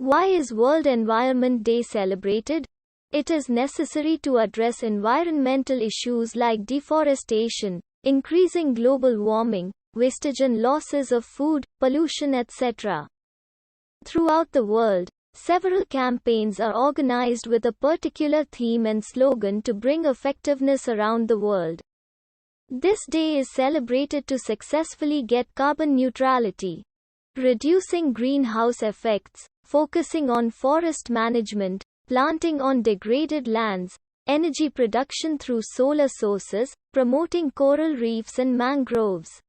Why is World Environment Day celebrated? It is necessary to address environmental issues like deforestation, increasing global warming, wastage and losses of food, pollution etc. Throughout the world, several campaigns are organized with a particular theme and slogan to bring effectiveness around the world. This day is celebrated to successfully get carbon neutrality, reducing greenhouse effects, focusing on forest management, planting on degraded lands, energy production through solar sources, promoting coral reefs and mangroves,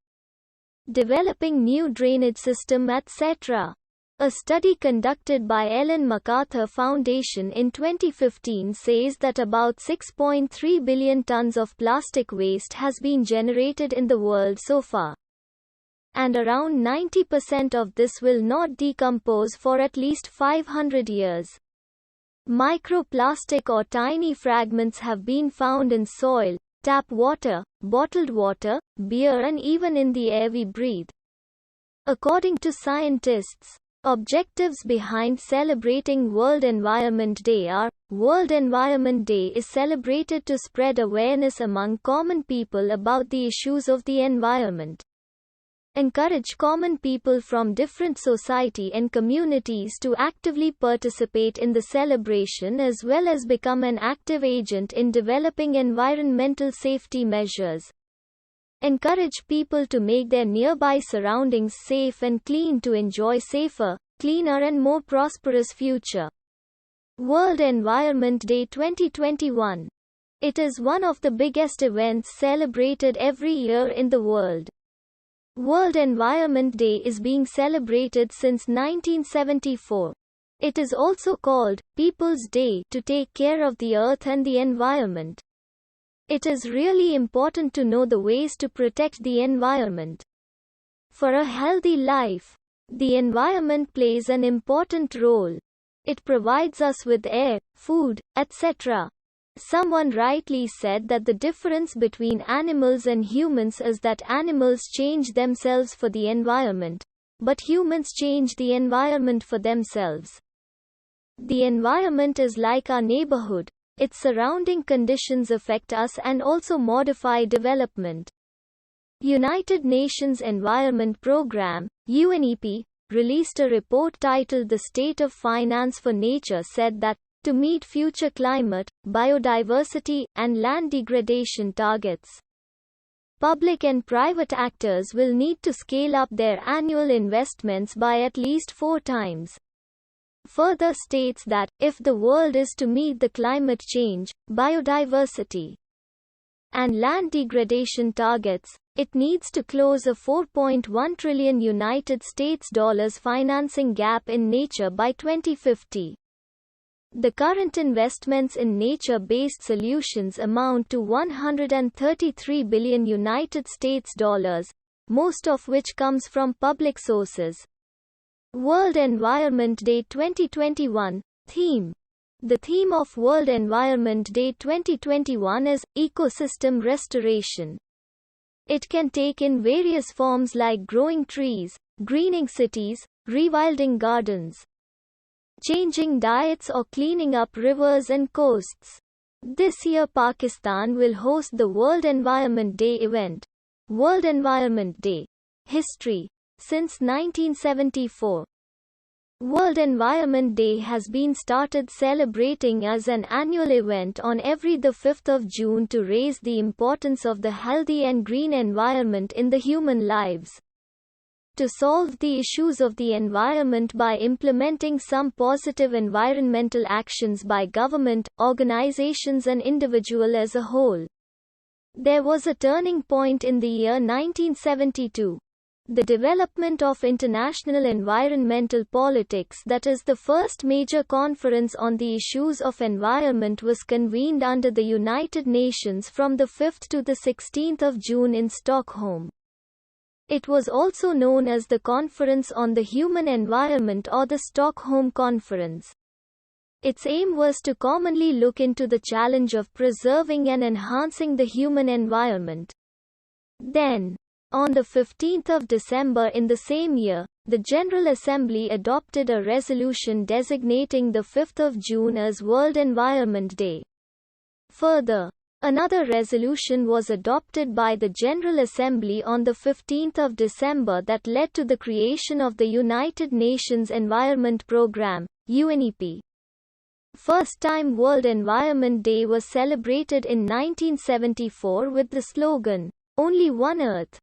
developing new drainage system etc. A study conducted by Ellen MacArthur Foundation in 2015 says that about 6.3 billion tons of plastic waste has been generated in the world so far. And around 90% of this will not decompose for at least 500 years. Microplastic or tiny fragments have been found in soil, tap water, bottled water, beer and even in the air we breathe. According to scientists, objectives behind celebrating World Environment Day are: World Environment Day is celebrated to spread awareness among common people about the issues of the environment. Encourage common people from different society and communities to actively participate in the celebration as well as become an active agent in developing environmental safety measures. Encourage people to make their nearby surroundings safe and clean to enjoy safer, cleaner and more prosperous future. World Environment Day 2021. It is one of the biggest events celebrated every year in the world. World Environment Day is being celebrated since 1974. It is also called People's Day to take care of the earth and the environment. It is really important to know the ways to protect the environment. For a healthy life, the environment plays an important role. It provides us with air, food, etc. Someone rightly said that the difference between animals and humans is that animals change themselves for the environment, but humans change the environment for themselves. The environment is like our neighborhood. Its surrounding conditions affect us and also modify development. United Nations Environment Programme, UNEP, released a report titled The State of Finance for Nature said that, to meet future climate, biodiversity, and land degradation targets, public and private actors will need to scale up their annual investments by at least 4 times. Further states that, if the world is to meet the climate change, biodiversity, and land degradation targets, it needs to close a $4.1 trillion United States dollars financing gap in nature by 2050. The current investments in nature-based solutions amount to $133 billion United States dollars, most of which comes from public sources. World Environment Day 2021 Theme. The theme of World Environment Day 2021 is ecosystem restoration. It can take in various forms like growing trees, greening cities, rewilding gardens, changing diets or cleaning up rivers and coasts. This year Pakistan will host the World Environment Day event. World Environment Day. History. Since 1974, World Environment Day has been started celebrating as an annual event on every 5th of June to raise the importance of the healthy and green environment in the human lives. To solve the issues of the environment by implementing some positive environmental actions by government, organizations and individual as a whole. There was a turning point in the year 1972. The development of international environmental politics, that is the first major conference on the issues of environment, was convened under the United Nations from the 5th to the 16th of June in Stockholm. It was also known as the Conference on the Human Environment or the Stockholm Conference. Its aim was to commonly look into the challenge of preserving and enhancing the human environment. Then, On the 15th of December in the same year, the General Assembly adopted a resolution designating the 5th of June as World Environment Day. Further, another resolution was adopted by the General Assembly on the 15th of December that led to the creation of the United Nations Environment Programme, UNEP. First time World Environment Day was celebrated in 1974 with the slogan, "Only One Earth."